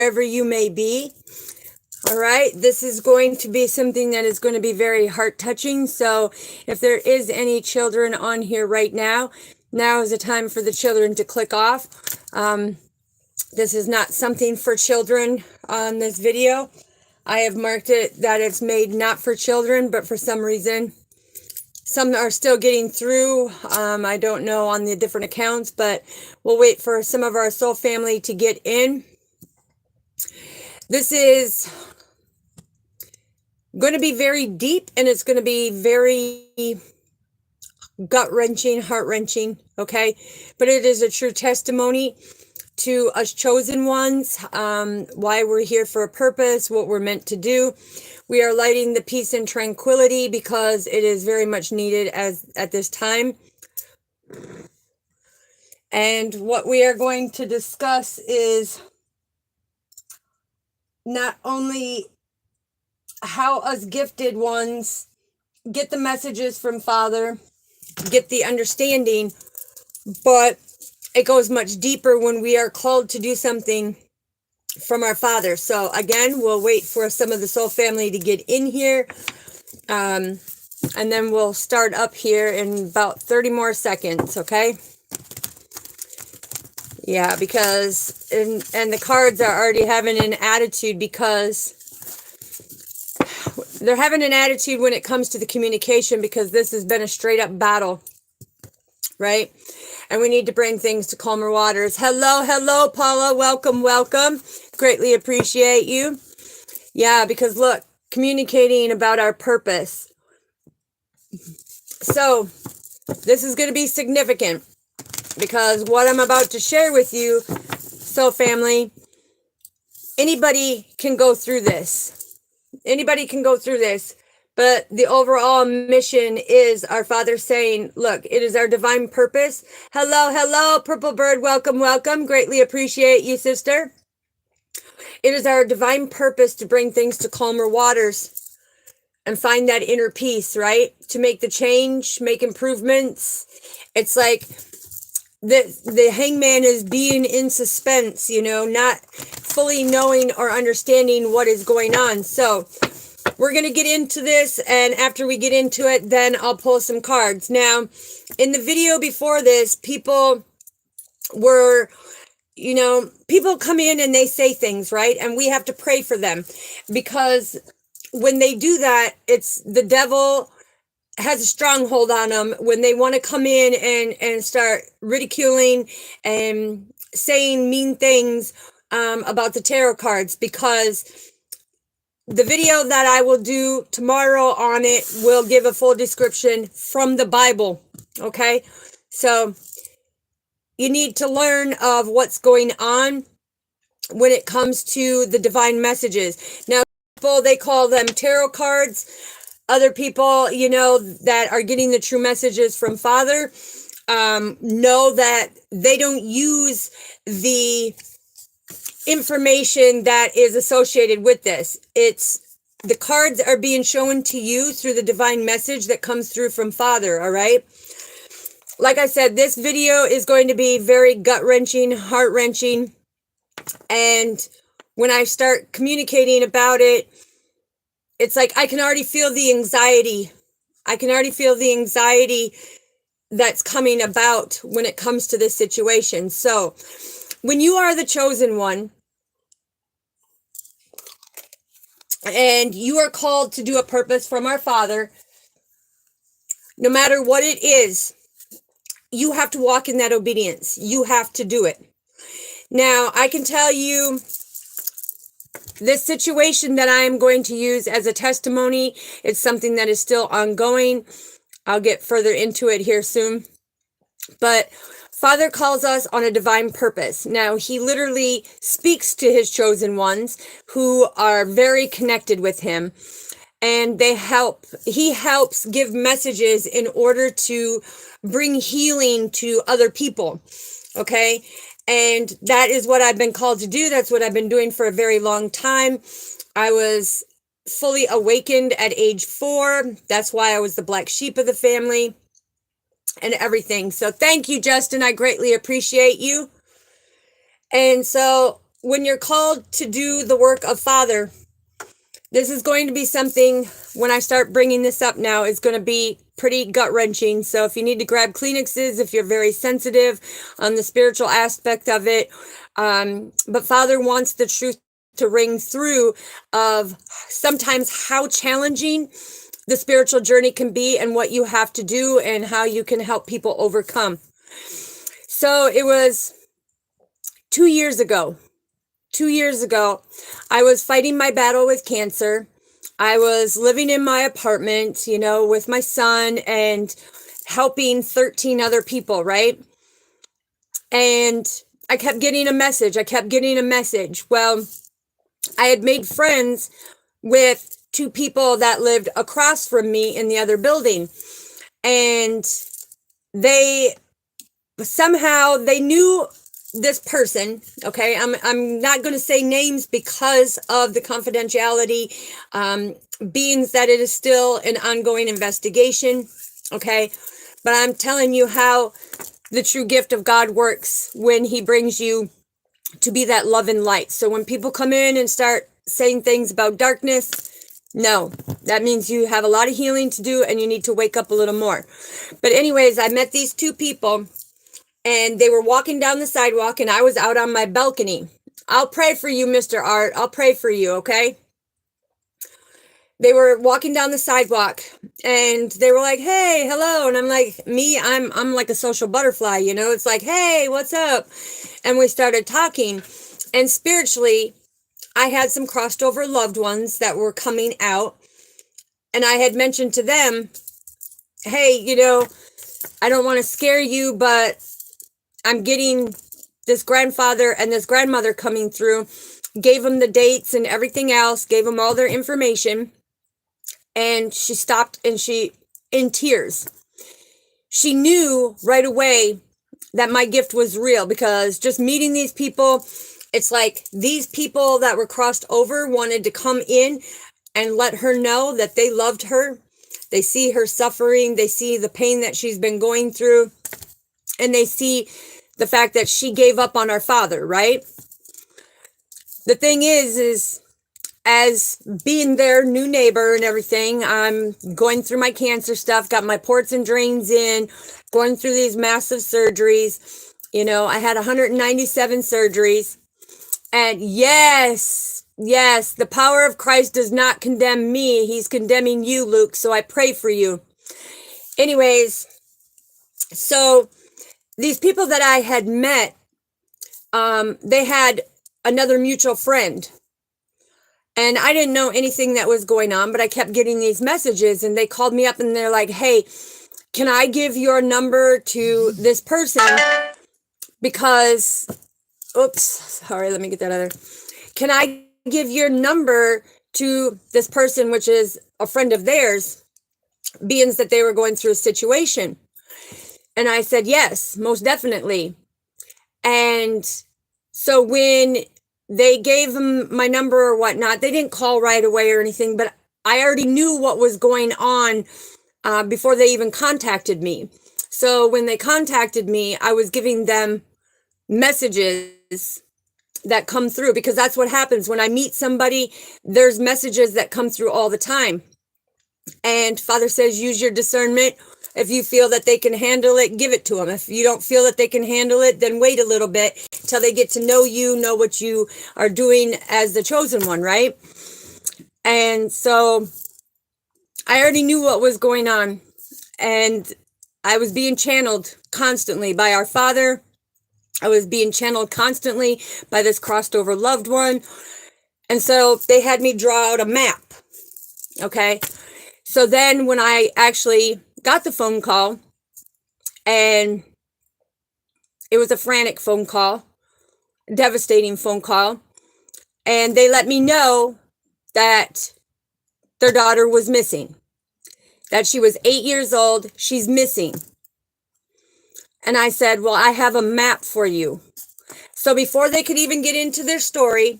wherever you may be. All right, this is going to be something that is going to be very heart touching. So if there is any children on here right now, now is the time for the children to click off. This is not something for children on this video. I have marked it that it's made not for children, but for some reason, some are still getting through. I don't know on the different accounts, but we'll wait for some of our soul family to get in. This is going to be very deep, and it's going to be very gut-wrenching, heart-wrenching, okay? But it is a true testimony to us chosen ones, why we're here for a purpose, what we're meant to do. We are lighting the peace and tranquility because it is very much needed at this time. And what we are going to discuss is not only how us gifted ones get the messages from Father, get the understanding, but it goes much deeper when we are called to do something from our Father. So again, we'll wait for some of the soul family to get in here. And then we'll start up here in about 30 more seconds, okay? Yeah, because, and the cards are already having an attitude because they're having an attitude when it comes to the communication, because this has been a straight up battle, right? And we need to bring things to calmer waters. Hello, hello, Paula. Welcome, welcome. Greatly appreciate you. Yeah, because look, communicating about our purpose. So this is going to be significant because what I'm about to share with you, soul family, anybody can go through this. Anybody can go through this. But the overall mission is our Father saying, look, it is our divine purpose. Hello, hello, Purple Bird. Welcome, welcome. Greatly appreciate you, sister. It is our divine purpose to bring things to calmer waters and find that inner peace, right? To make the change, make improvements. It's like the hangman is being in suspense, you know, not fully knowing or understanding what is going on. So we're going to get into this, and after we get into it, then I'll pull some cards. Now, in the video before this, people were, you know, people come in and they say things, right? And we have to pray for them, because when they do that, it's the devil has a stronghold on them when they want to come in and start ridiculing and saying mean things about the tarot cards, because the video that I will do tomorrow on it will give a full description from the Bible, okay? So you need to learn of what's going on when it comes to the divine messages. Now, people, they call them tarot cards. Other people, you know, that are getting the true messages from Father, know that they don't use the information that is associated with this. It's the cards are being shown to you through the divine message that comes through from Father. All right, like I said, this video is going to be very gut-wrenching, heart-wrenching, and when I start communicating about it, it's like I can already feel the anxiety. I can already feel the anxiety that's coming about when it comes to this situation. So when you are the chosen one and you are called to do a purpose from our Father, no matter what it is, you have to walk in that obedience. You have to do it. Now, I can tell you this situation that I am going to use as a testimony, it's something that is still ongoing. I'll get further into it here soon. But Father calls us on a divine purpose. Now, he literally speaks to his chosen ones who are very connected with him, and he helps give messages in order to bring healing to other people, okay? And that is what I've been called to do. That's what I've been doing for a very long time. I was fully awakened at age 4. That's why I was the black sheep of the family and everything. So thank you, Justin. I greatly appreciate you. And so when you're called to do the work of Father, this is going to be something, when I start bringing this up now, it's going to be pretty gut-wrenching. So if you need to grab Kleenexes, if you're very sensitive on the spiritual aspect of it, but Father wants the truth to ring through of sometimes how challenging the spiritual journey can be and what you have to do and how you can help people overcome. So it was 2 years ago. 2 years ago, I was fighting my battle with cancer. I was living in my apartment, with my son and helping 13 other people, right? And I kept getting a message. Well, I had made friends with 2 people that lived across from me in the other building. And they knew this person. Okay. I'm not going to say names because of the confidentiality, being that it is still an ongoing investigation. Okay. But I'm telling you how the true gift of God works when he brings you to be that love and light. So when people come in and start saying things about darkness, no, that means you have a lot of healing to do and you need to wake up a little more. But anyways, I met these 2 people and they were walking down the sidewalk and I was out on my balcony. I'll pray for you, Mr. Art. I'll pray for you, okay? They were walking down the sidewalk and they were like, hey, hello. And I'm like, I'm like a social butterfly, it's like, hey, what's up? And we started talking, and spiritually, I had some crossed over loved ones that were coming out. And I had mentioned to them, hey, I don't want to scare you, but I'm getting this grandfather and this grandmother coming through. Gave them the dates and everything else, gave them all their information. And she stopped and in tears. She knew right away that my gift was real, because just meeting these people, it's like these people that were crossed over wanted to come in and let her know that they loved her. They see her suffering. They see the pain that she's been going through. And they see the fact that she gave up on our Father, right? The thing is as being their new neighbor and everything, I'm going through my cancer stuff, got my ports and drains in, going through these massive surgeries. I had 197 surgeries. And yes, the power of Christ does not condemn me. He's condemning you, Luke. So I pray for you. Anyways, so these people that I had met, they had another mutual friend. And I didn't know anything that was going on, but I kept getting these messages, and they called me up and they're like, hey, can I give your number to this person? Because, let me get that other. Can I give your number to this person, which is a friend of theirs, being that they were going through a situation? And I said, yes, most definitely. And so when they gave them my number or whatnot, they didn't call right away or anything, but I already knew what was going on before they even contacted me. So when they contacted me, I was giving them messages that come through, because that's what happens when I meet somebody. There's messages that come through all the time. And Father says, use your discernment. If you feel that they can handle it, give it to them. If you don't feel that they can handle it, then wait a little bit till they get to know you, know what you are doing as the chosen one, right? And so I already knew what was going on, and I was being channeled constantly by our Father. I was being channeled constantly by this crossed over loved one. And so they had me draw out a map. Okay. So then when I actually got the phone call, and it was a frantic phone call, devastating phone call, and they let me know that their daughter was missing, that she was 8 years old. She's missing. And I said, well, I have a map for you. So before they could even get into their story,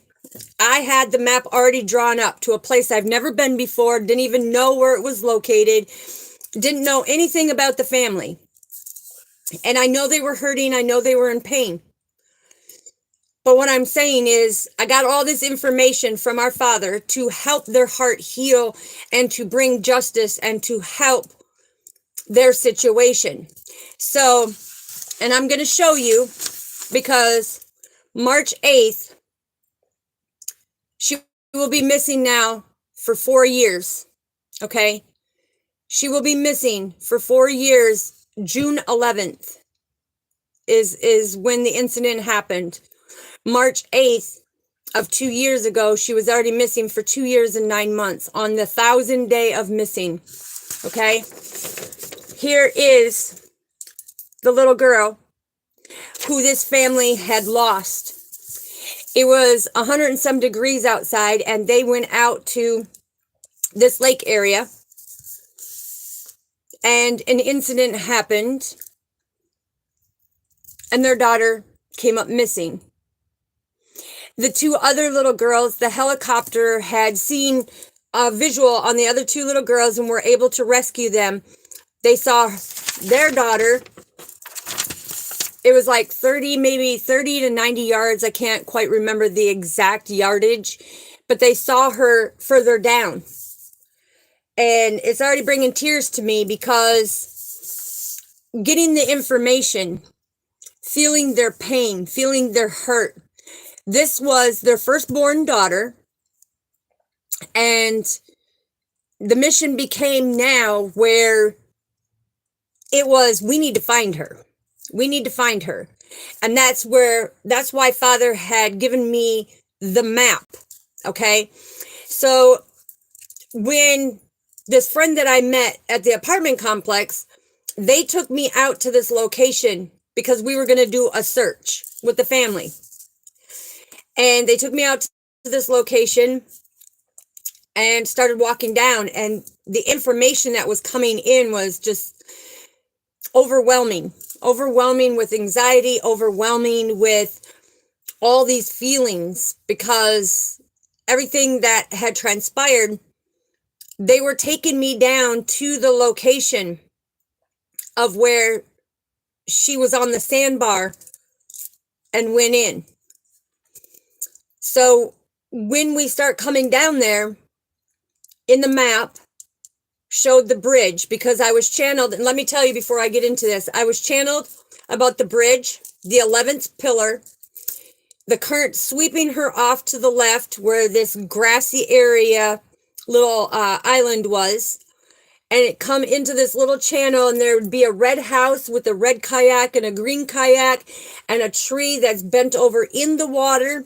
I had the map already drawn up to a place I've never been before, didn't even know where it was located, didn't know anything about the family. And I know they were hurting. I know they were in pain. But what I'm saying is, I got all this information from our Father to help their heart heal and to bring justice and to help their situation. So, and I'm going to show you, because March 8th, she will be missing now for 4 years. Okay? She will be missing for 4 years. June 11th is when the incident happened. March 8th of 2 years ago, she was already missing for 2 years and 9 months on the 1,000th day of missing. Okay? Here is the little girl who this family had lost. It was 100 and some degrees outside, and they went out to this lake area, and an incident happened, and their daughter came up missing. The 2 other little girls, the helicopter had seen a visual on the other 2 little girls and were able to rescue them. They saw their daughter. It was like 30, maybe 30 to 90 yards. I can't quite remember the exact yardage, but they saw her further down. And it's already bringing tears to me, because getting the information, feeling their pain, feeling their hurt. This was their firstborn daughter, and the mission became now where it was, we need to find her. We need to find her. And that's why Father had given me the map. Okay. So when this friend that I met at the apartment complex, they took me out to this location because we were going to do a search with the family. And they took me out to this location and started walking down. And the information that was coming in was just overwhelming with anxiety, overwhelming with all these feelings, because everything that had transpired, they were taking me down to the location of where she was on the sandbar and went in. So when we start coming down there, in the map showed the bridge, because I was channeled. And let me tell you before I get into this, I was channeled about the bridge, the 11th pillar, the current sweeping her off to the left where this grassy area, little island was, and it come into this little channel, and there would be a red house with a red kayak and a green kayak and a tree that's bent over in the water,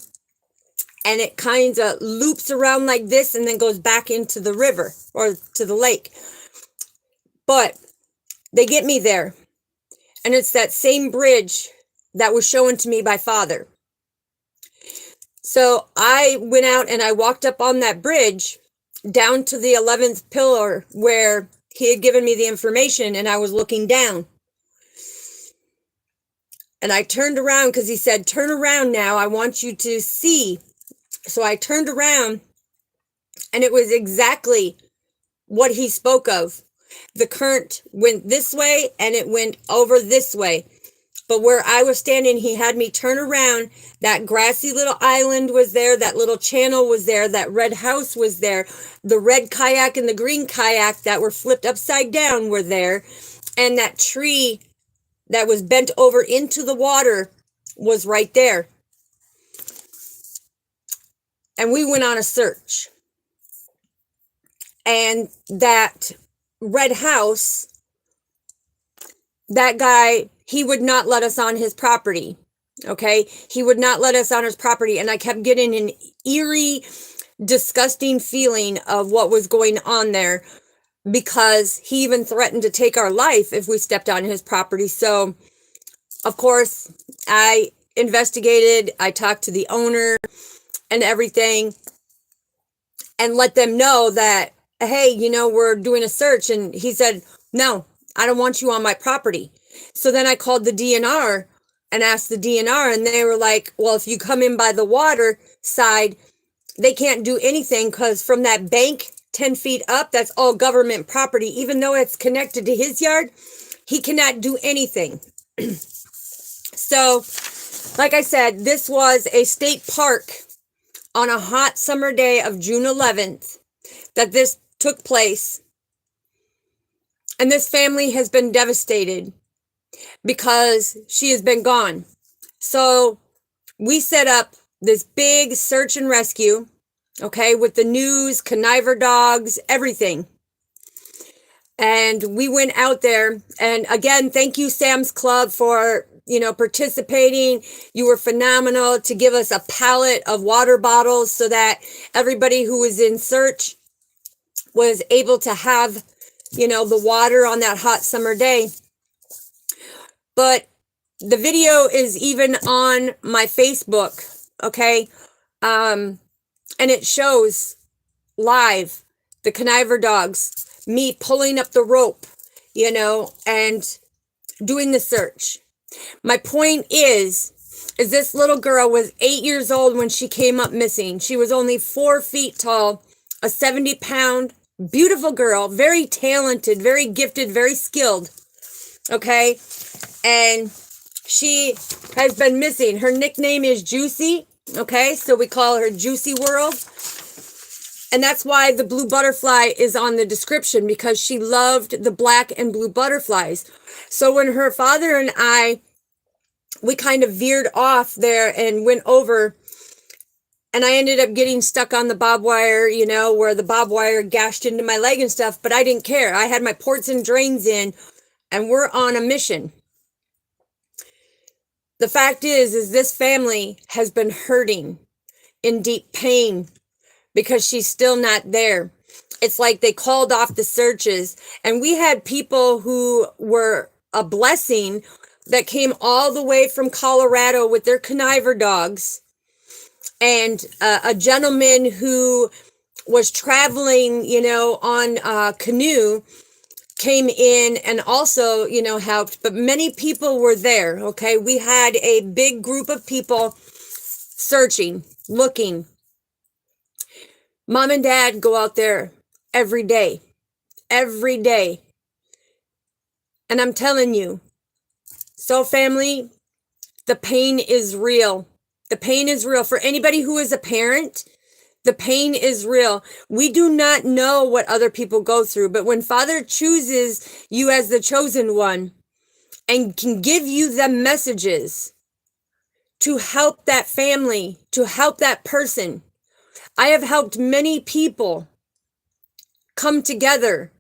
and it kind of loops around like this and then goes back into the river or to the lake. But they get me there, and it's that same bridge that was shown to me by Father. So I went out and I walked up on that bridge down to the 11th pillar where he had given me the information, and I was looking down. And I turned around because he said, turn around now, I want you to see. So I turned around, and it was exactly what he spoke of. The current went this way and it went over this way. But where I was standing, he had me turn around. That grassy little island was there. That little channel was there. That red house was there. The red kayak and the green kayak that were flipped upside down were there. And that tree that was bent over into the water was right there. And we went on a search. And that red house, that guy, he would not let us on his property. Okay? He would not let us on his property. And I kept getting an eerie, disgusting feeling of what was going on there, because he even threatened to take our life if we stepped on his property. So, of course, I investigated. I talked to the owner and everything, and let them know that, hey, you know, we're doing a search. And he said, no, I don't want you on my property. So then I called the DNR and asked the DNR, and they were like, well, if you come in by the water side, they can't do anything, because from that bank 10 feet up, that's all government property. Even though it's connected to his yard, he cannot do anything. So Like I said, this was a state park on a hot summer day of June 11th that this took place. And this family has been devastated because she has been gone. So we set up this big search and rescue, okay, with the news, conniver dogs, everything. And we went out there, and again, thank you, Sam's Club, for, participating. You were phenomenal to give us a pallet of water bottles so that everybody who was in search was able to have, the water on that hot summer day. But the video is even on my Facebook, okay? And it shows live the conniver dogs, me pulling up the rope, and doing the search. My point is this little girl was 8 years old when she came up missing. She was only 4 feet tall, a 70-pound, beautiful girl, very talented, very gifted, very skilled, okay? And she has been missing. Her nickname is Juicy, okay? So we call her Juicy World. And that's why the blue butterfly is on the description, because she loved the black and blue butterflies. So when her father and we kind of veered off there and went over, and I ended up getting stuck on the barbed wire, where the barbed wire gashed into my leg and stuff, but I didn't care. I had my ports and drains in, and we're on a mission. The fact is this family has been hurting, in deep pain, because she's still not there. It's like they called off the searches, and we had people who were a blessing that came all the way from Colorado with their conniver dogs, and a gentleman who was traveling, on a canoe came in and also, helped, but many people were there, okay? We had a big group of people searching, looking. Mom and Dad go out there every day. And I'm telling you, so family, the pain is real. The pain is real. For anybody who is a parent, the pain is real. We do not know what other people go through, but when Father chooses you as the chosen one and can give you the messages to help that family, to help that person. I have helped many people come together.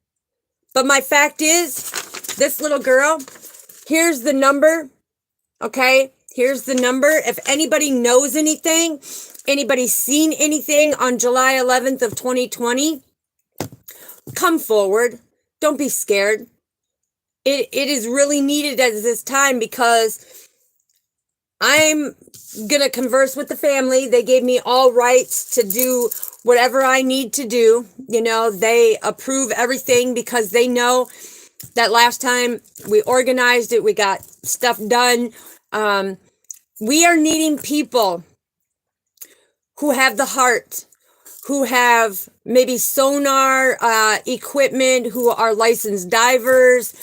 But my fact is, this little girl, here's the number, okay? Here's the number. If anybody knows anything, anybody's seen anything on July 11th of 2020, come forward. Don't be scared. It is really needed at this time, because I'm going to converse with the family. They gave me all rights to do whatever I need to do. They approve everything because they know that last time we organized it, we got stuff done. We are needing people who have the heart, who have maybe sonar equipment, who are licensed divers,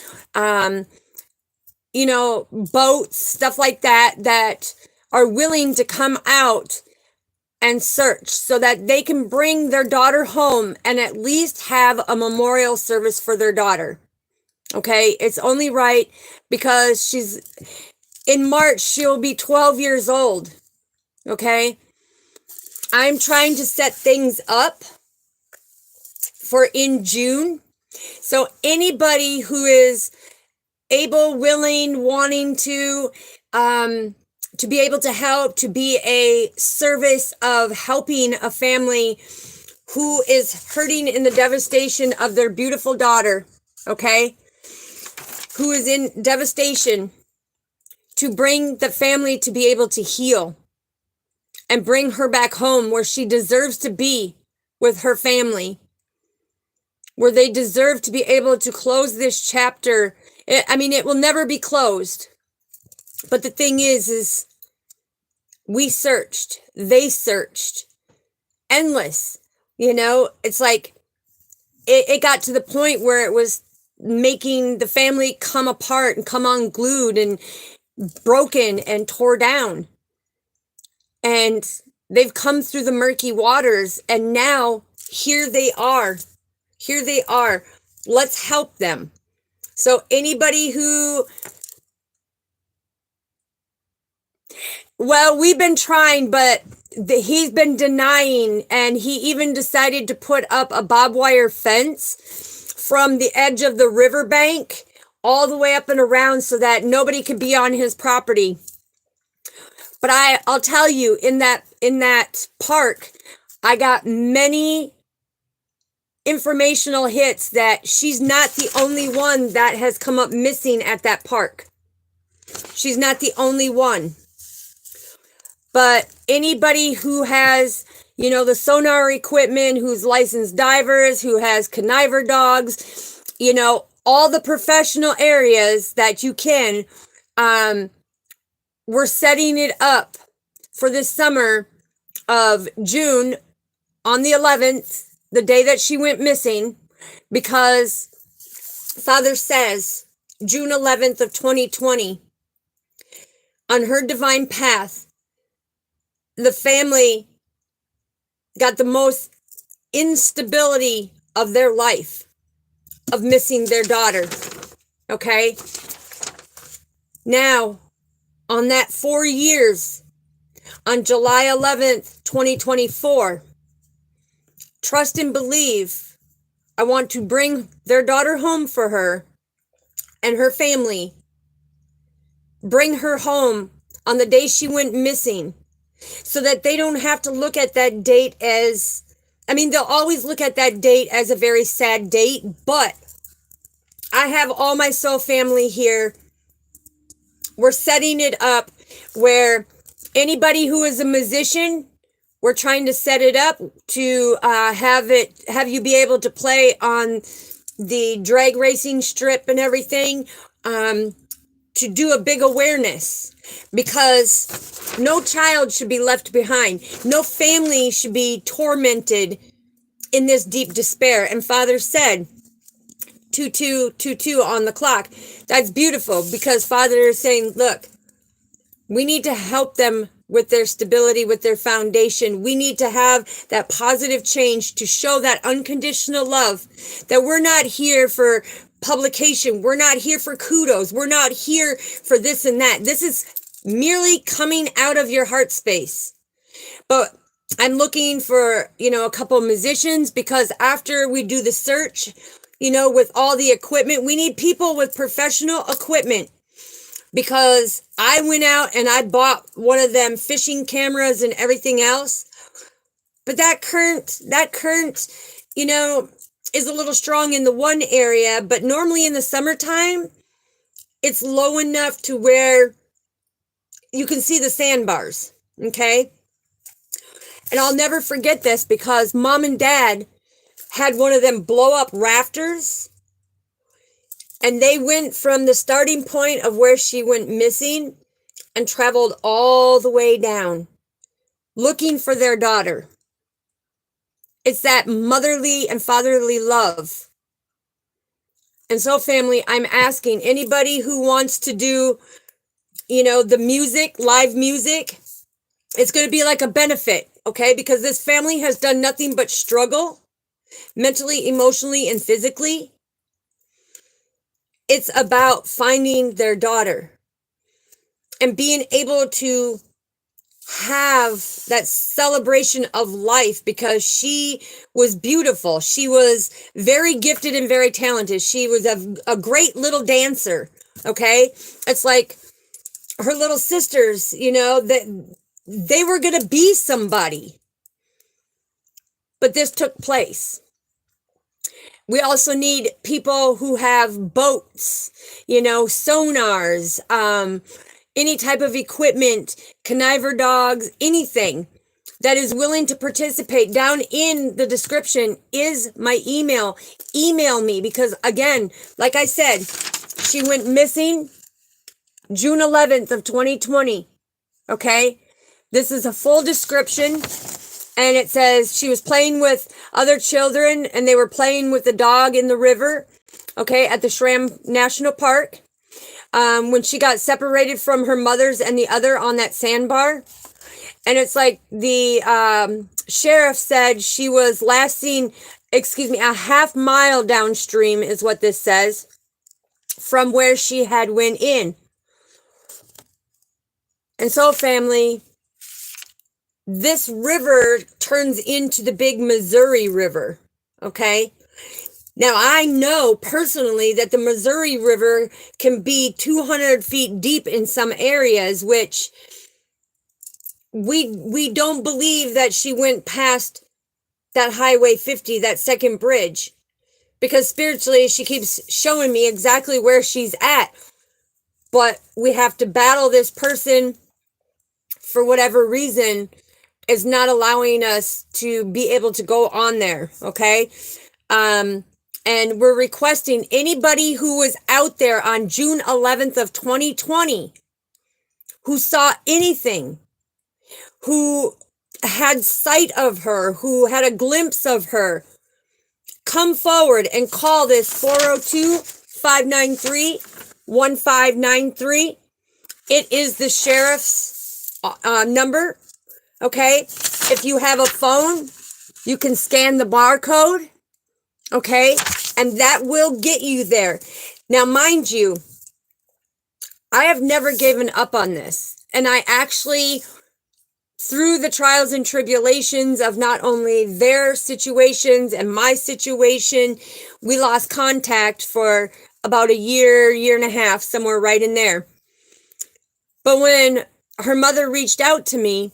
boats, stuff like that are willing to come out and search so that they can bring their daughter home and at least have a memorial service for their daughter. Okay, it's only right, because in March, she'll be 12 years old. Okay, I'm trying to set things up for in June. So anybody who is able, willing, wanting to be able to help, to be a service of helping a family who is hurting in the devastation of their beautiful daughter, okay, who is in devastation, to bring the family to be able to heal and bring her back home where she deserves to be with her family, where they deserve to be able to close this chapter. It will never be closed. But the thing is we searched, they searched, endless, it's like, it got to the point where it was making the family come apart and come unglued and broken and tore down. and they've come through the murky waters, and now here they are. Here they are. Let's help them. So anybody who, well, we've been trying, but he's been denying, and he even decided to put up a barbed wire fence from the edge of the riverbank all the way up and around so that nobody could be on his property. But I'll tell you, in that park, I got many informational hits that she's not the only one that has come up missing at that park. She's not the only one. But anybody who has, the sonar equipment, who's licensed divers, who has conniver dogs, all the professional areas that you can, we're setting it up for this summer of June on the 11th, the day that she went missing, because Father says June 11th of 2020, on her divine path, the family got the most instability of their life, of missing their daughter. Okay? Now, on that 4 years, on July 11th, 2024, trust and believe, I want to bring their daughter home for her and her family. Bring her home on the day she went missing, so that they don't have to look at that date as, they'll always look at that date as a very sad date, but I have all my soul family here. We're setting it up where anybody who is a musician, we're trying to set it up to have you be able to play on the drag racing strip and everything, to do a big awareness, because no child should be left behind. No family should be tormented in this deep despair. And Father said 2222 on the clock. That's beautiful, because Father is saying, look, we need to help them with their stability, with their foundation. We need to have that positive change to show that unconditional love, that we're not here for publication. We're not here for kudos. We're not here for this and that. This is merely coming out of your heart space. But I'm looking for, a couple of musicians, because after we do the search, with all the equipment, we need people with professional equipment, because I went out and I bought one of them fishing cameras and everything else. But that current, is a little strong in the one area, but normally in the summertime, it's low enough to where you can see the sandbars, okay? And I'll never forget this, because Mom and Dad had one of them blow up rafters, and they went from the starting point of where she went missing and traveled all the way down, looking for their daughter. It's that motherly and fatherly love. And so, family, I'm asking anybody who wants to do, the music, live music, it's going to be like a benefit, okay? Because this family has done nothing but struggle, mentally, emotionally, and physically. It's about finding their daughter and being able to have that celebration of life, because she was beautiful. She was very gifted and very talented. She was a great little dancer. Okay. It's like her little sisters, that they were going to be somebody, but this took place. We also need people who have boats, sonars, any type of equipment, conniver dogs, anything that is willing to participate. Down in the description is my email. Email me, because again, like I said, she went missing June 11th of 2020. Okay. This is a full description, and it says she was playing with other children, and they were playing with the dog in the river. Okay. At the Shram National Park. When she got separated from her mother's and the other on that sandbar. And it's like the sheriff said she was last seen, a half-mile downstream is what this says, from where she had went in. And so, family, this river turns into the big Missouri River, okay? Now, I know personally that the Missouri River can be 200 feet deep in some areas, which we don't believe that she went past that Highway 50, that second bridge, because spiritually she keeps showing me exactly where she's at. But we have to battle this person for whatever reason is not allowing us to be able to go on there, okay? And we're requesting anybody who was out there on June 11th of 2020 who saw anything, who had sight of her, who had a glimpse of her, come forward and call this 402-593-1593. It is the sheriff's number, okay? If you have a phone, you can scan the barcode, okay? And that will get you there. Now, mind you, I have never given up on this. And I actually, through the trials and tribulations of not only their situations and my situation, we lost contact for about a year and a half, somewhere right in there. But when her mother reached out to me,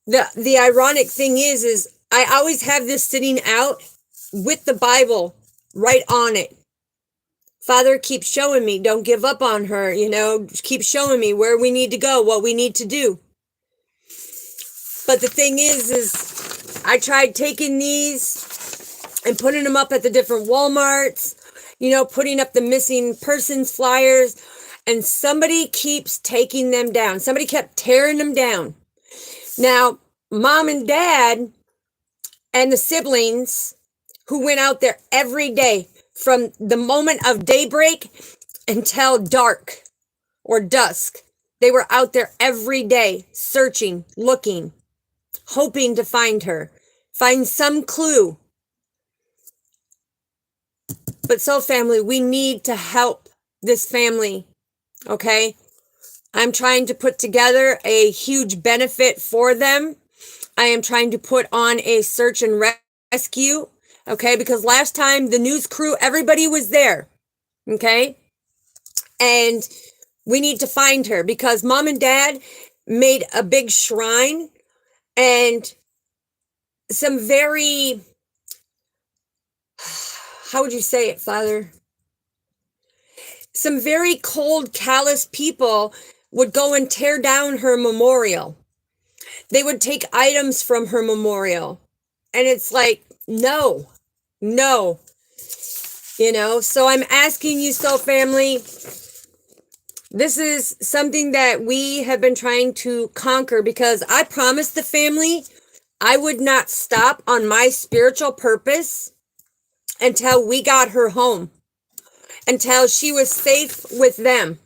the ironic thing is I always have this sitting out with the Bible right on it. Father keeps showing me, don't give up on her, keep showing me where we need to go, what we need to do. But the thing is I tried taking these and putting them up at the different Walmarts, putting up the missing persons flyers, and somebody keeps taking them down. Somebody kept tearing them down. Now, mom and dad and the siblings who went out there every day from the moment of daybreak until dark or dusk, they were out there every day searching, looking, hoping to find her, find some clue. But so, family, we need to help this family, okay? I'm trying to put together a huge benefit for them. I am trying to put on a search and rescue, okay? Because last time the news crew, everybody was there, okay? And we need to find her because mom and dad made a big shrine and some very, how would you say it, Father? Some very cold, callous people would go and tear down her memorial. They would take items from her memorial. And it's like, no. So I'm asking you, so family, this is something that we have been trying to conquer because I promised the family I would not stop on my spiritual purpose until we got her home, until she was safe with them.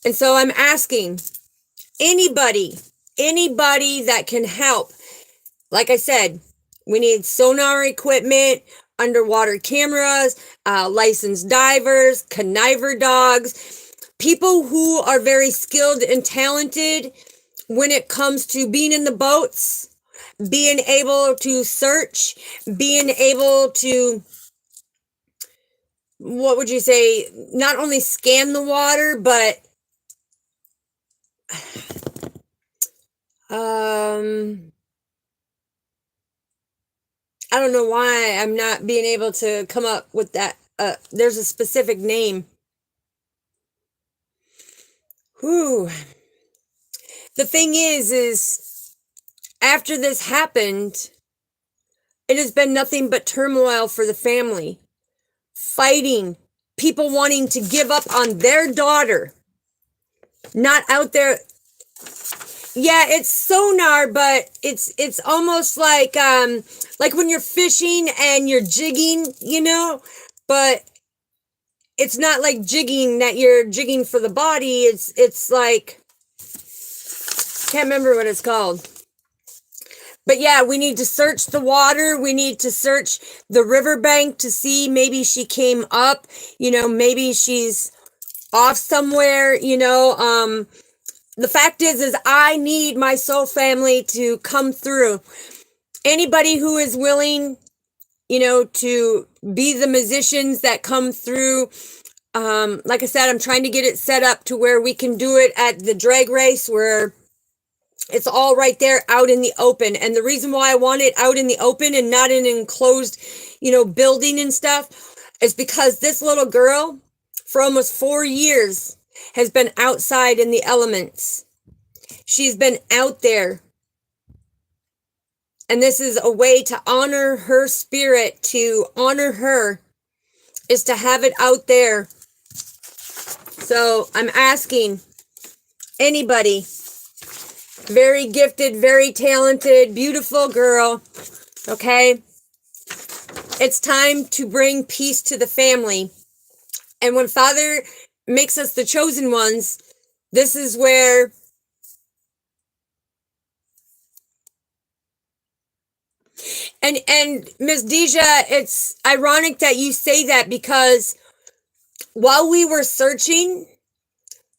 And so I'm asking anybody that can help. Like I said, we need sonar equipment, underwater cameras, licensed divers, conniver dogs, people who are very skilled and talented when it comes to being in the boats, being able to search, being able to, what would you say, not only scan the water, but I don't know why I'm not being able to come up with that. There's a specific name. Whew. The thing is after this happened, it has been nothing but turmoil for the family. Fighting, people wanting to give up on their daughter. Not out there. Yeah, it's sonar, but it's almost like when you're fishing and you're jigging, but it's not like jigging that you're jigging for the body. It's like Can't remember what it's called. But yeah, we need to search the water. We need to search the riverbank to see maybe she came up, maybe she's off somewhere, the fact is I need my soul family to come through. Anybody who is willing, to be the musicians that come through. Like I said, I'm trying to get it set up to where we can do it at the drag race where it's all right there out in the open. And the reason why I want it out in the open and not in an enclosed, building and stuff is because this little girl for almost 4 years has been outside in the elements. She's been out there. And this is a way to honor her spirit, to honor her, is to have it out there. So I'm asking anybody, very gifted, very talented, beautiful girl, okay? It's time to bring peace to the family. And when Father makes us the chosen ones, this is where and Miss Deja, it's ironic that you say that because while we were searching,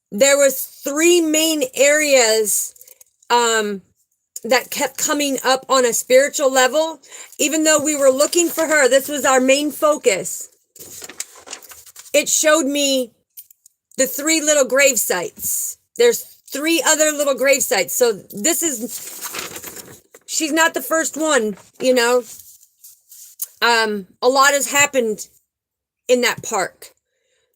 there was 3 main areas that kept coming up on a spiritual level. Even though we were looking for her, this was our main focus. It showed me the 3 little grave sites. There's 3 other little grave sites. So she's not the first one, a lot has happened in that park.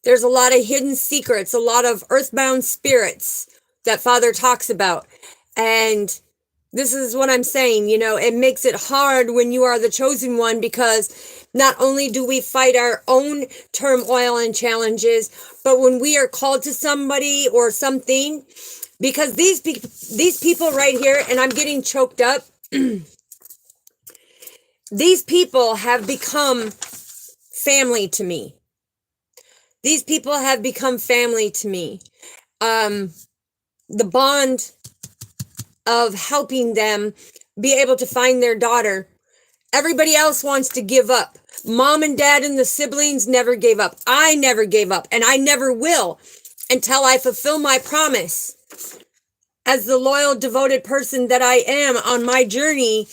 There's a lot of hidden secrets, a lot of earthbound spirits that Father talks about. And this is what I'm saying, it makes it hard when you are the chosen one, because not only do we fight our own turmoil and challenges, but when we are called to somebody or something, because these people right here, and I'm getting choked up, these people have become family to me. These people have become family to me. The bond of helping them be able to find their daughter. Everybody else wants to give up. Mom and dad and the siblings never gave up. I never gave up, and I never will until I fulfill my promise as the loyal, devoted person that I am on my journey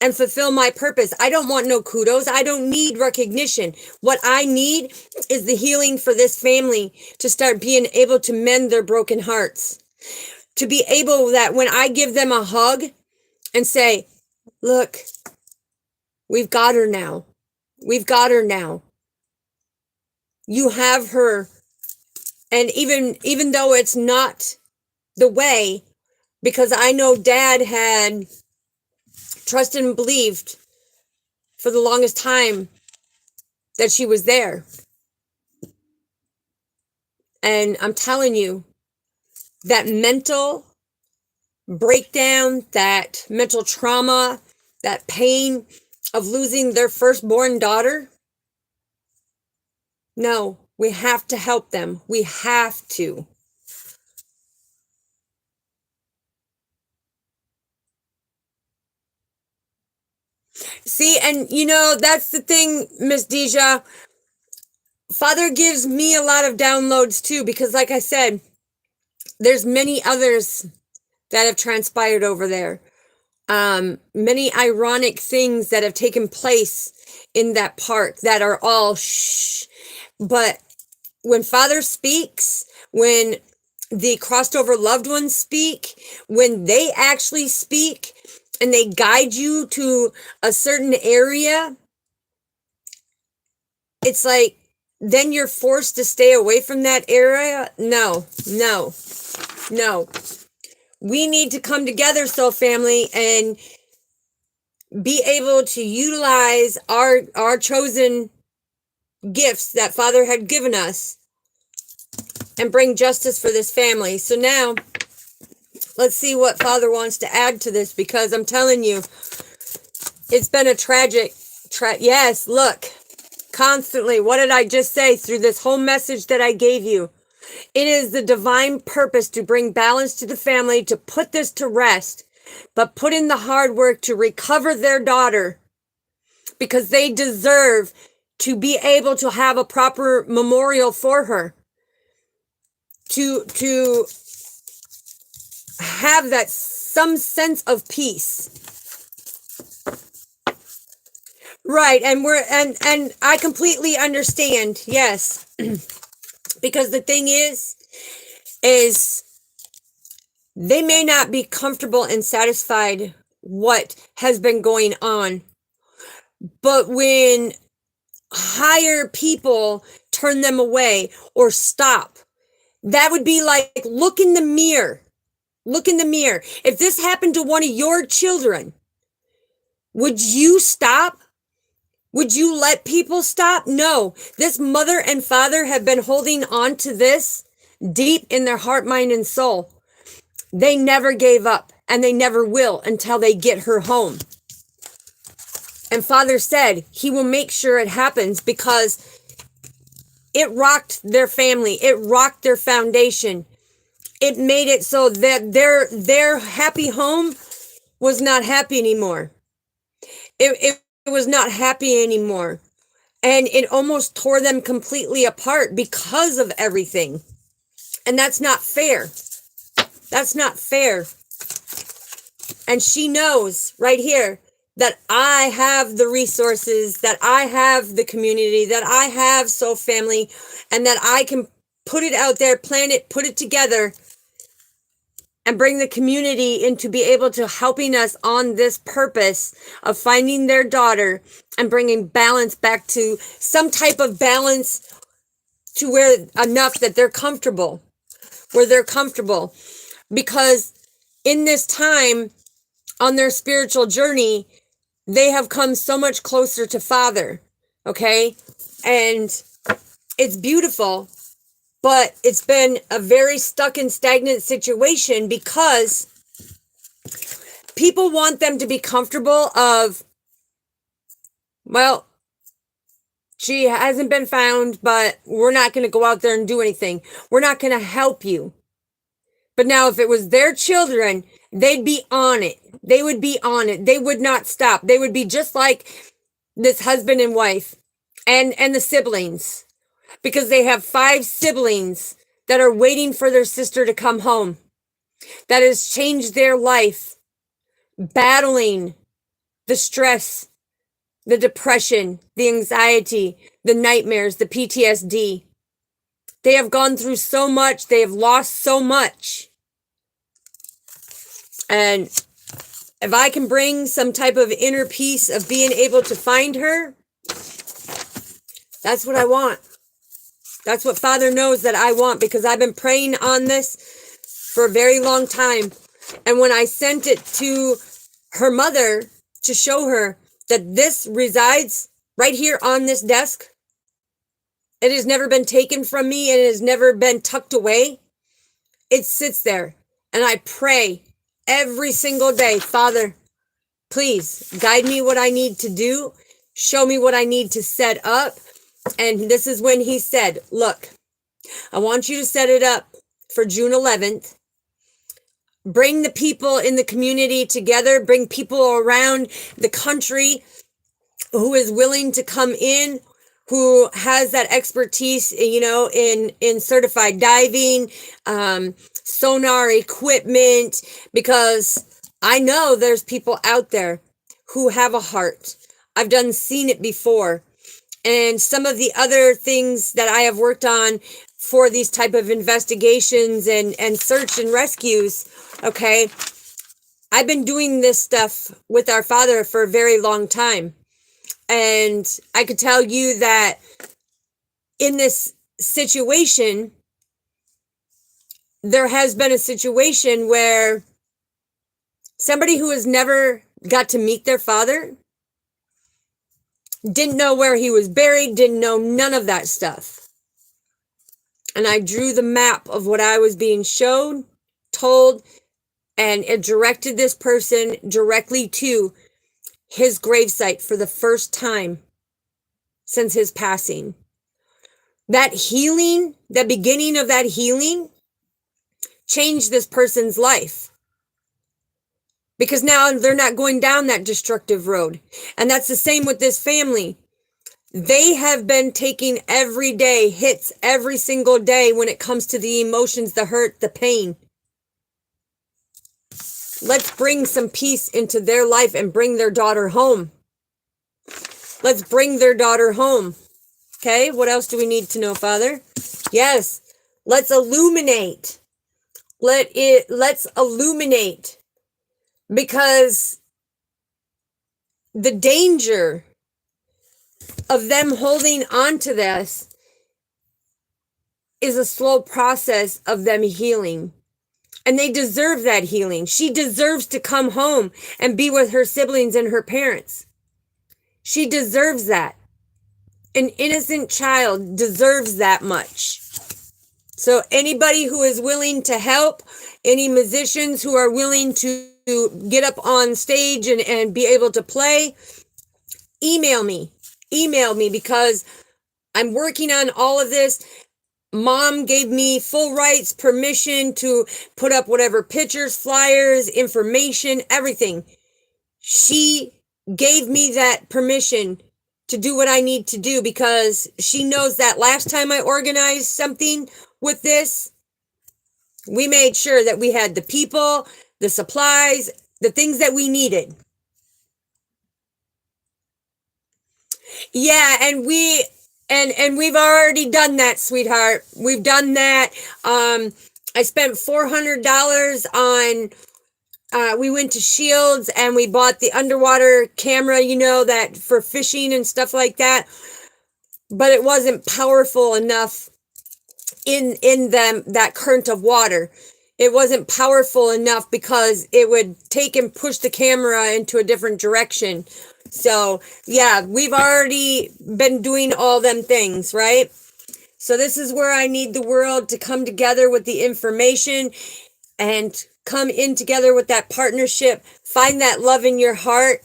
and fulfill my purpose. I don't want no kudos. I don't need recognition. What I need is the healing for this family to start being able to mend their broken hearts. To be able that when I give them a hug and say, look, we've got her now. We've got her now. You have her. And even though it's not the way, because I know Dad had trusted and believed for the longest time that she was there. And I'm telling you, that mental breakdown, that mental trauma, that pain of losing their firstborn daughter, no, we have to help them. We have to. See, and that's the thing, Miss Deja. Father gives me a lot of downloads too, because like I said, there's many others that have transpired over there. Many ironic things that have taken place in that park that are all shh. But when Father speaks, when the crossed over loved ones speak, when they actually speak and they guide you to a certain area, it's like, then you're forced to stay away from that area. No. We need to come together, soul family, and be able to utilize our chosen gifts that Father had given us and bring justice for this family. So now, let's see what Father wants to add to this, because I'm telling you, it's been a tragic, yes, look, constantly. What did I just say through this whole message that I gave you? It is the divine purpose to bring balance to the family, to put this to rest, but put in the hard work to recover their daughter, because they deserve to be able to have a proper memorial for her, to have that some sense of peace. Right, and I completely understand, yes. Because the thing is they may not be comfortable and satisfied what has been going on. But when higher people turn them away or stop, that would be like, look in the mirror. Look in the mirror. If this happened to one of your children, would you stop? Would you let people stop? No. This mother and father have been holding on to this deep in their heart, mind, and soul. They never gave up, and they never will until they get her home. And Father said he will make sure it happens, because it rocked their family. It rocked their foundation. It made it so that their happy home was not happy anymore. It was not happy anymore. And it almost tore them completely apart because of everything. And that's not fair. That's not fair. And she knows right here that I have the resources, that I have the community, that I have Soul Family, and that I can put it out there, plan it, put it together, and bring the community into be able to helping us on this purpose of finding their daughter and bringing balance back to some type of balance, to where enough that they're comfortable, where they're comfortable. Because in this time on their spiritual journey, they have come so much closer to Father, okay? And it's beautiful, but it's been a very stuck and stagnant situation, because people want them to be comfortable of, well, she hasn't been found, but we're not going to go out there and do anything. We're not going to help you. But now if it was their children, they'd be on it. They would be on it. They would not stop. They would be just like this husband and wife and the siblings, because they have 5 siblings that are waiting for their sister to come home. That has changed their life, battling the stress, the depression, the anxiety, the nightmares, the PTSD. They have gone through so much. They have lost so much. And if I can bring some type of inner peace of being able to find her, that's what I want. That's what Father knows that I want, because I've been praying on this for a very long time. And when I sent it to her mother to show her that this resides right here on this desk, it has never been taken from me, and it has never been tucked away. It sits there, and I pray every single day, Father, please guide me what I need to do. Show me what I need to set up. And this is when he said, look, I want you to set it up for June 11th. Bring the people in the community together. Bring people around the country who is willing to come in, who has that expertise, in certified diving, sonar equipment, because I know there's people out there who have a heart. I've seen it before. And some of the other things that I have worked on for these type of investigations and search and rescues, okay, I've been doing this stuff with our Father for a very long time. And I could tell you that in this situation, there has been a situation where somebody who has never got to meet their father, didn't know where he was buried, didn't know none of that stuff. And I drew the map of what I was being shown, told, and it directed this person directly to his gravesite for the first time since his passing. that healing, the beginning of that healing, changed this person's life. Because now they're not going down that destructive road. And that's the same with this family. They have been taking everyday hits every single day when it comes to the emotions, the hurt, the pain. Let's bring some peace into their life and bring their daughter home. Let's bring their daughter home. Okay, what else do we need to know, Father? Yes, let's illuminate. Let's illuminate. Because the danger of them holding on to this is a slow process of them healing. And they deserve that healing. She deserves to come home and be with her siblings and her parents. She deserves that. An innocent child deserves that much. So anybody who is willing to help, any musicians who are willing to get up on stage and be able to play, email me. Email me, because I'm working on all of this. Mom gave me full rights, permission to put up whatever pictures, flyers, information, everything. She gave me that permission to do what I need to do, because she knows that last time I organized something with this, we made sure that we had the people, the supplies, the things that we needed. Yeah, and we've already done that, sweetheart. We've done that. I spent $400 on, we went to Shields and we bought the underwater camera, you know, that for fishing and stuff like that. But it wasn't powerful enough in that current of water. It wasn't powerful enough because it would take and push the camera into a different direction. So yeah, we've already been doing all them things, right? So this is where I need the world to come together with the information and come in together with that partnership. Find that love in your heart,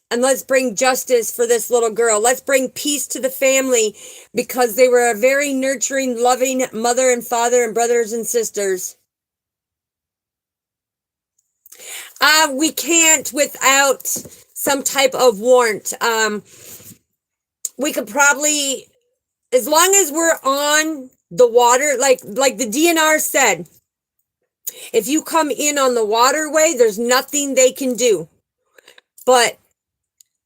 and let's bring justice for this little girl. Let's bring peace to the family, because they were a very nurturing, loving mother and father and brothers and sisters. We can't without some type of warrant. We could probably, as long as we're on the water, like the DNR said, if you come in on the waterway, there's nothing they can do. But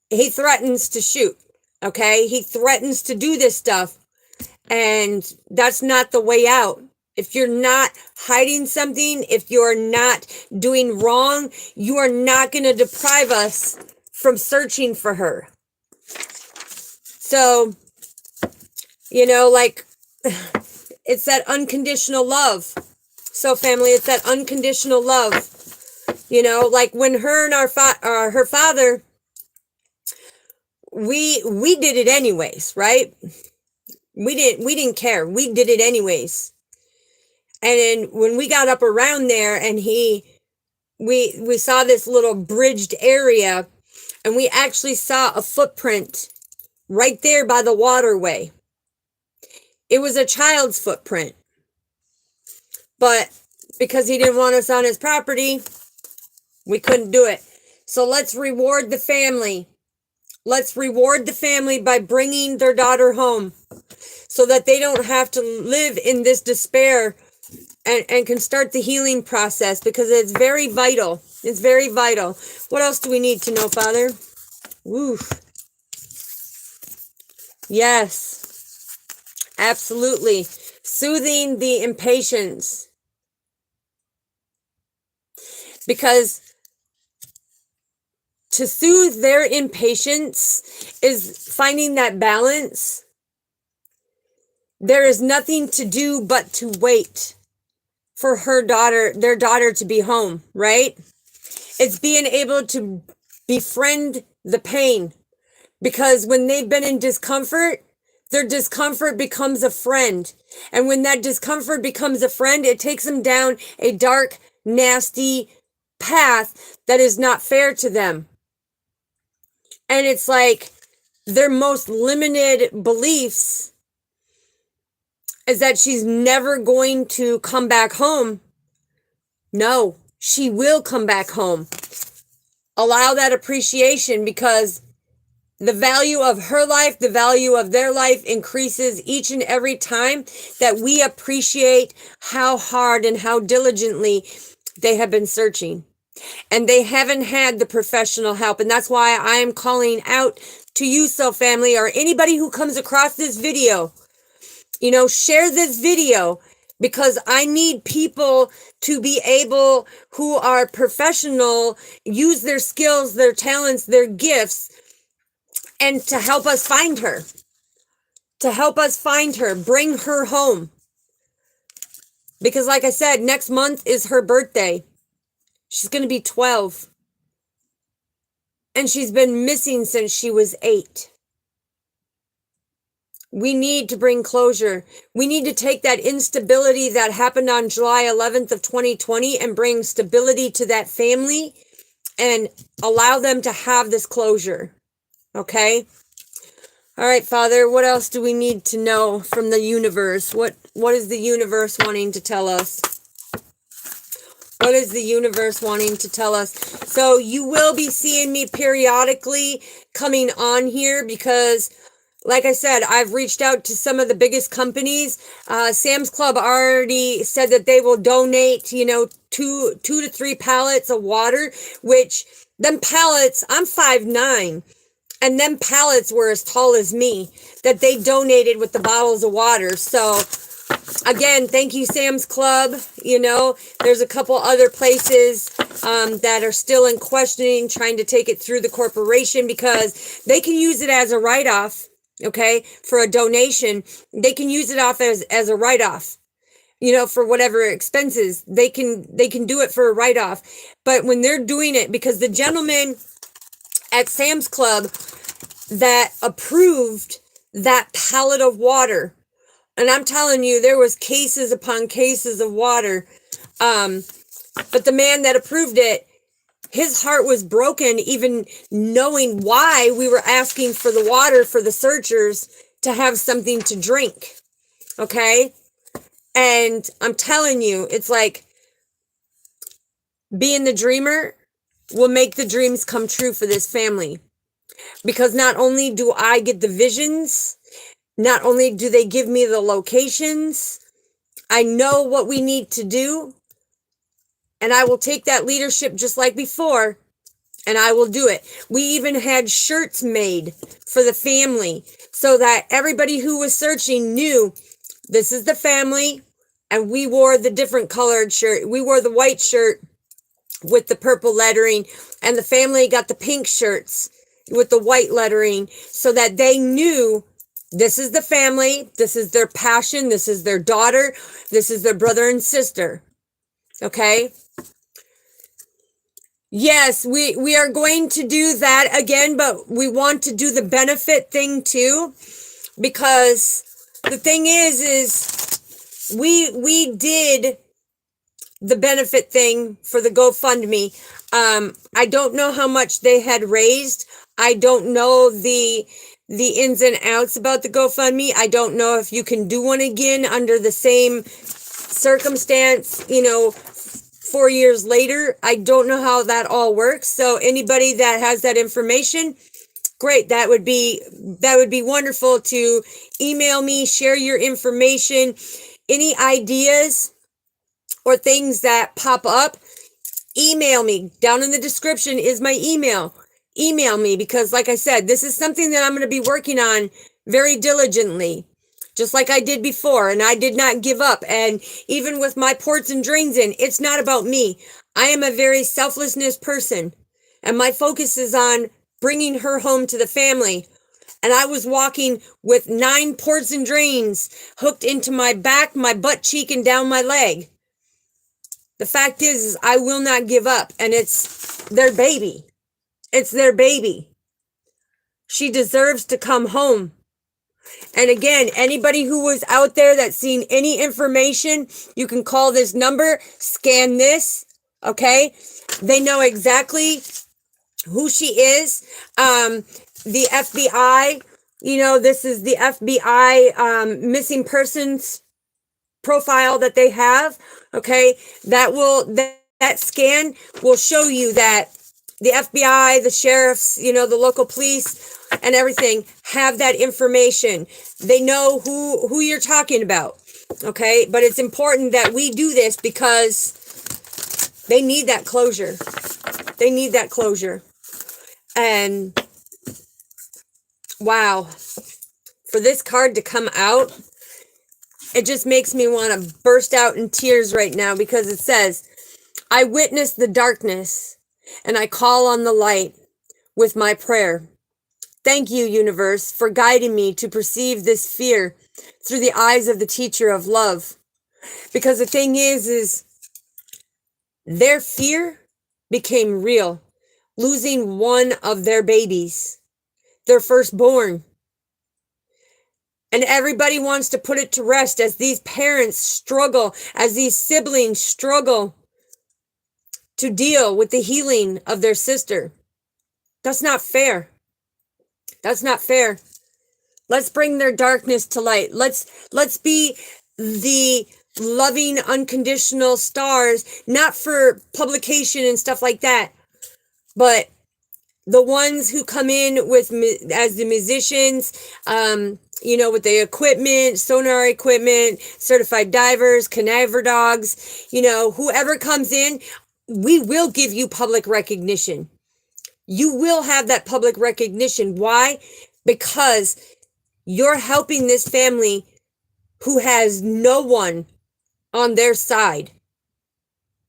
he threatens to shoot, okay? He threatens to do this stuff, and that's not the way out. If you're not hiding something, if you're not doing wrong, you are not going to deprive us from searching for her. So, you know, like, it's that unconditional love. So family, it's that unconditional love. You know, like when her and her father, we did it anyways, right? We didn't care. We did it anyways. And then when we got up around there and we saw this little bridged area, and we actually saw a footprint right there by the waterway. It was a child's footprint. But because he didn't want us on his property, we couldn't do it. So let's reward the family. Let's reward the family by bringing their daughter home, so that they don't have to live in this despair, and can start the healing process, because it's very vital. It's very vital. What else do we need to know, Father? Woo. Yes, absolutely. Soothing the impatience. Because to soothe their impatience is finding that balance. There is nothing to do but to wait for their daughter to be home, right? It's being able to befriend the pain, because when they've been in discomfort, their discomfort becomes a friend. And when that discomfort becomes a friend, it takes them down a dark, nasty path that is not fair to them. And it's like their most limited beliefs is that she's never going to come back home. No, she will come back home. Allow that appreciation, because the value of her life, the value of their life increases each and every time that we appreciate how hard and how diligently they have been searching. And they haven't had the professional help. And that's why I am calling out to you, SELF family, or anybody who comes across this video. Share this video, because I need people to be able, who are professional, use their skills, their talents, their gifts, and to help us find her. Bring her home. Because like I said, next month is her birthday. She's going to be 12. And she's been missing since she was 8. We need to bring closure. We need to take that instability that happened on July 11th of 2020 and bring stability to that family and allow them to have this closure. Okay? All right, Father, what else do we need to know from the universe? What is the universe wanting to tell us? What is the universe wanting to tell us? So you will be seeing me periodically coming on here, because like I said, I've reached out to some of the biggest companies. Sam's Club already said that they will donate, 2 to 3 pallets of water, which them pallets, I'm 5'9", and them pallets were as tall as me, that they donated with the bottles of water. So again, thank you, Sam's Club. There's a couple other places that are still in questioning, trying to take it through the corporation, because they can use it as a write-off. Okay, for a donation, they can use it off as a write-off, for whatever expenses. They can do it for a write-off. But when they're doing it, because the gentleman at Sam's Club that approved that pallet of water, and I'm telling you, there was cases upon cases of water, but the man that approved it, his heart was broken, even knowing why we were asking for the water for the searchers to have something to drink. Okay? And I'm telling you, it's like being the dreamer will make the dreams come true for this family. Because not only do I get the visions, not only do they give me the locations, I know what we need to do. And I will take that leadership just like before, and I will do it. We even had shirts made for the family so that everybody who was searching knew this is the family, and we wore the different colored shirt. We wore the white shirt with the purple lettering, and the family got the pink shirts with the white lettering, so that they knew this is the family, this is their passion, this is their daughter, this is their brother and sister. Okay? Yes, we are going to do that again, but we want to do the benefit thing too, because the thing is we did the benefit thing for the GoFundMe. I don't know how much they had raised. I don't know the ins and outs about the GoFundMe. I don't know if you can do one again under the same circumstance, 4 years later. I don't know how that all works. So anybody that has that information, great. That would be wonderful to email me, share your information, any ideas or things that pop up. Email me. Down in the description is my email. Email me, because like I said, this is something that I'm going to be working on very diligently, just like I did before, and I did not give up. And even with my ports and drains in, it's not about me. I am a very selflessness person, and my focus is on bringing her home to the family. And I was walking with 9 ports and drains hooked into my back, my butt cheek, and down my leg. The fact is I will not give up, and it's their baby. It's their baby. She deserves to come home. And again, anybody who was out there that's seen any information, you can call this number, scan this, okay? They know exactly who she is. The FBI, this is the FBI missing persons profile that they have, okay, that scan will show you that the FBI, the sheriffs, the local police and everything have that information. They know who you're talking about, okay? But it's important that we do this because they need that closure. They need that closure. And wow, for this card to come out, it just makes me want to burst out in tears right now, because it says, I witness the darkness and I call on the light with my prayer. Thank you, universe, for guiding me to perceive this fear through the eyes of the teacher of love. Because the thing is their fear became real, losing one of their babies, their firstborn. And everybody wants to put it to rest as these parents struggle, as these siblings struggle to deal with the healing of their sister. That's not fair. That's not fair. Let's bring their darkness to light. Let's be the loving, unconditional stars, not for publication and stuff like that, but the ones who come in with as the musicians, with the equipment, sonar equipment, certified divers, canaver dogs, whoever comes in, we will give you public recognition. You will have that public recognition. Why? Because you're helping this family who has no one on their side.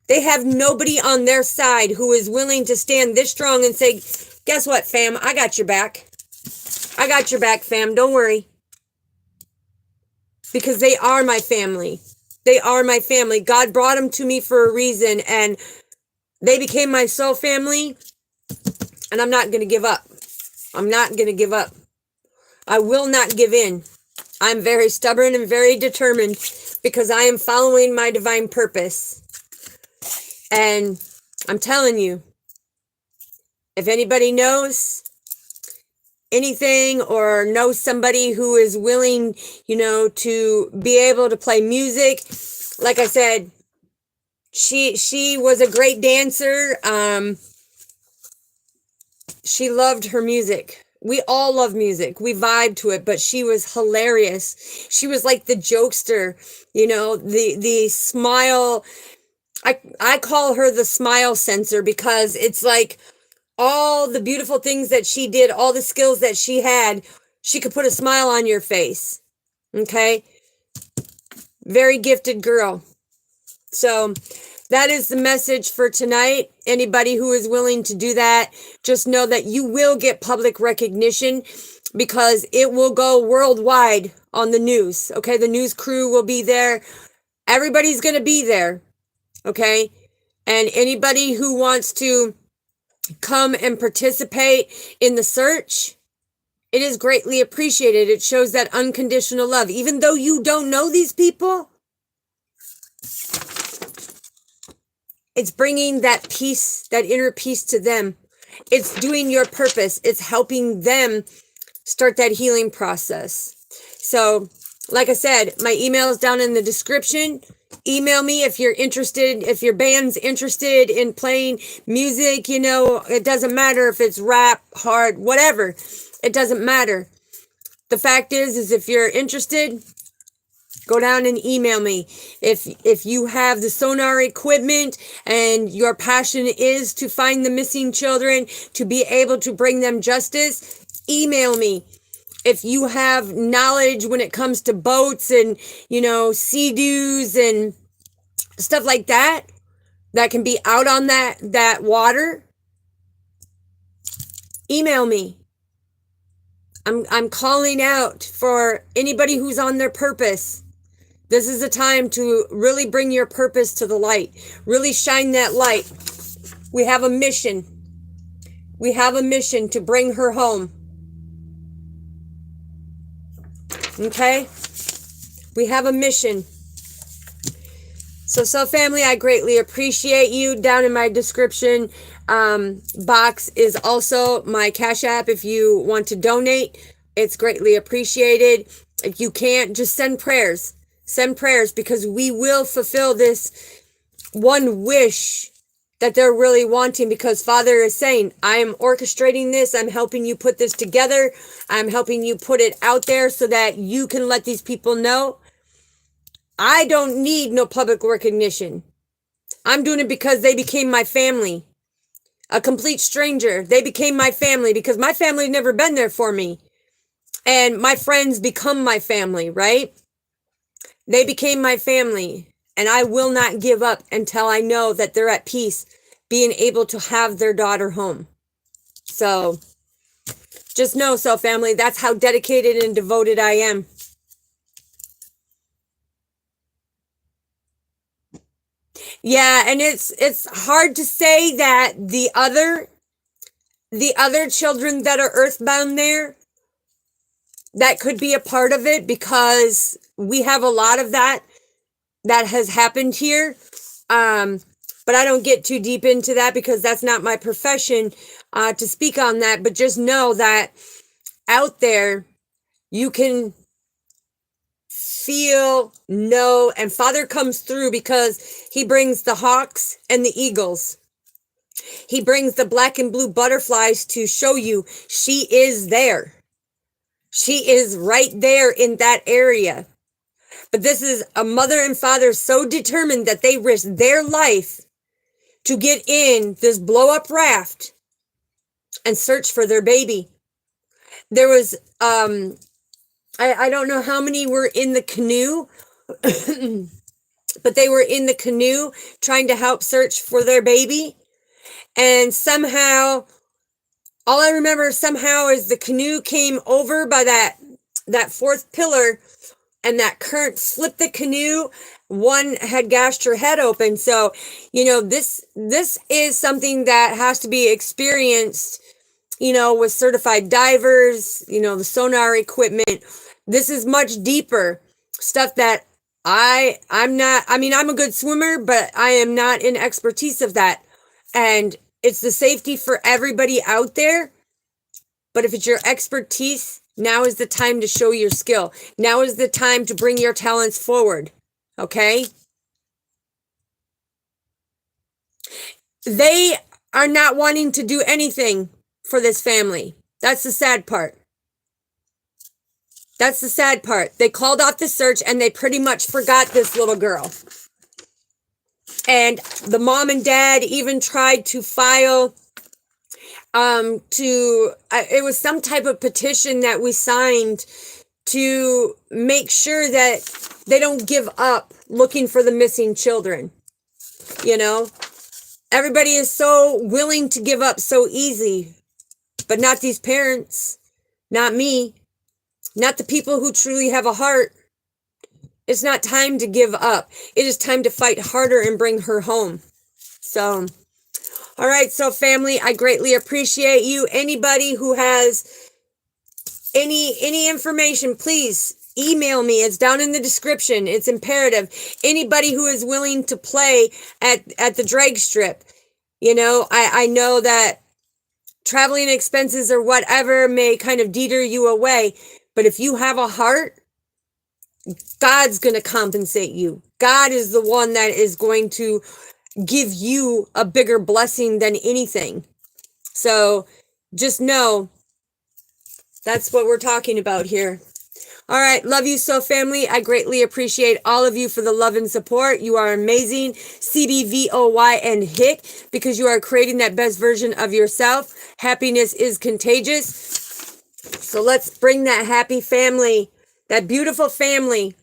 They have nobody on their side who is willing to stand this strong and say, guess what, fam? I got your back. I got your back, fam. Don't worry. Because they are my family. They are my family. God brought them to me for a reason, and they became my soul family, and I'm not going to give up. I'm not going to give up. I will not give in. I'm very stubborn and very determined because I am following my divine purpose. And I'm telling you, if anybody knows anything or knows somebody who is willing, to be able to play music, like I said, she was a great dancer. She loved her music. We all love music. We vibe to it, but she was hilarious. She was like the jokester, the smile. I call her the smile sensor because it's like all the beautiful things that she did, all the skills that she had, she could put a smile on your face. Okay? Very gifted girl. So that is the message for tonight. Anybody who is willing to do that, just know that you will get public recognition because it will go worldwide on the news. Okay? The news crew will be there. Everybody's going to be there. Okay? And anybody who wants to come and participate in the search, it is greatly appreciated. It shows that unconditional love. Even though you don't know these people, it's bringing that peace, that inner peace to them. It's doing your purpose. It's helping them start that healing process. So, like I said, my email is down in the description. Email me if you're interested, if your band's interested in playing music, it doesn't matter if it's rap, hard, whatever. It doesn't matter. The fact is if you're interested, go down and email me. If you have the sonar equipment and your passion is to find the missing children, to be able to bring them justice, email me. If you have knowledge when it comes to boats and, sea-doos and stuff like that can be out on that water, email me. I'm calling out for anybody who's on their purpose. This is a time to really bring your purpose to the light. Really shine that light. We have a mission. We have a mission to bring her home. Okay? We have a mission. So family, I greatly appreciate you. Down in my description box is also my Cash App if you want to donate. It's greatly appreciated. If you can't, just send prayers. Send prayers, because we will fulfill this one wish that they're really wanting, because Father is saying, I am orchestrating this. I'm helping you put this together. I'm helping you put it out there so that you can let these people know. I don't need no public recognition. I'm doing it because they became my family. A complete stranger. They became my family because my family never been there for me. And my friends become my family, right? They became my family. And I will not give up until I know that they're at peace, being able to have their daughter home. So just know, so family, that's how dedicated and devoted I am. Yeah, and it's hard to say that the other children that are earthbound there, that could be a part of it, because we have a lot of that has happened here. But I don't get too deep into that because that's not my profession to speak on that. But just know that out there, you can feel, know, and Father comes through because he brings the hawks and the eagles. He brings the black and blue butterflies to show you she is there. She is right there in that area. But this is a mother and father so determined that they risk their life to get in this blow up raft and search for their baby. There was, I don't know how many were in the canoe, but they were in the canoe trying to help search for their baby. And somehow, all I remember somehow is the canoe came over by that fourth pillar, and that current flipped the canoe. One had gashed her head open. So, this is something that has to be experienced, with certified divers, the sonar equipment. This is much deeper stuff that I'm a good swimmer, but I am not in expertise of that. And it's the safety for everybody out there. But if it's your expertise, now is the time to show your skill. Now is the time to bring your talents forward. Okay? They are not wanting to do anything for this family. That's the sad part. That's the sad part. They called off the search and they pretty much forgot this little girl. And the mom and dad even tried to file it was some type of petition that we signed to make sure that they don't give up looking for the missing children. Everybody is so willing to give up so easy, but not these parents, not me, not the people who truly have a heart. It's not time to give up. It is time to fight harder and bring her home. So, all right, so family, I greatly appreciate you. Anybody who has any information, please email me. It's down in the description. It's imperative. Anybody who is willing to play at the drag strip, I know that traveling expenses or whatever may kind of deter you away, but if you have a heart, God's going to compensate you. God is the one that is going to give you a bigger blessing than anything. So just know that's what we're talking about here. All right. Love you so, family. I greatly appreciate all of you for the love and support. You are amazing. CBVOY and HICK, because you are creating that best version of yourself. Happiness is contagious. So let's bring that happy family, that beautiful family,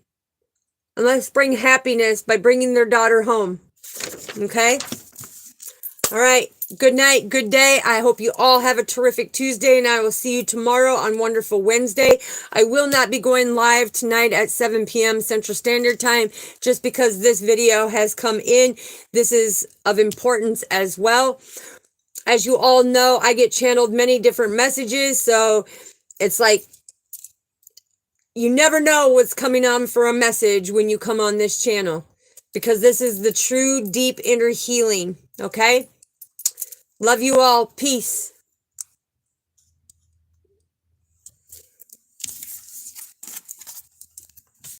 and let's bring happiness by bringing their daughter home. Okay? All right. Good night. Good day. I hope you all have a terrific Tuesday, and I will see you tomorrow on Wonderful Wednesday. I will not be going live tonight at 7 p.m. Central Standard Time just because this video has come in. This is of importance as well. As you all know, I get channeled many different messages, so it's like you never know what's coming on for a message when you come on this channel, because this is the true deep inner healing. Okay? Love you all. Peace.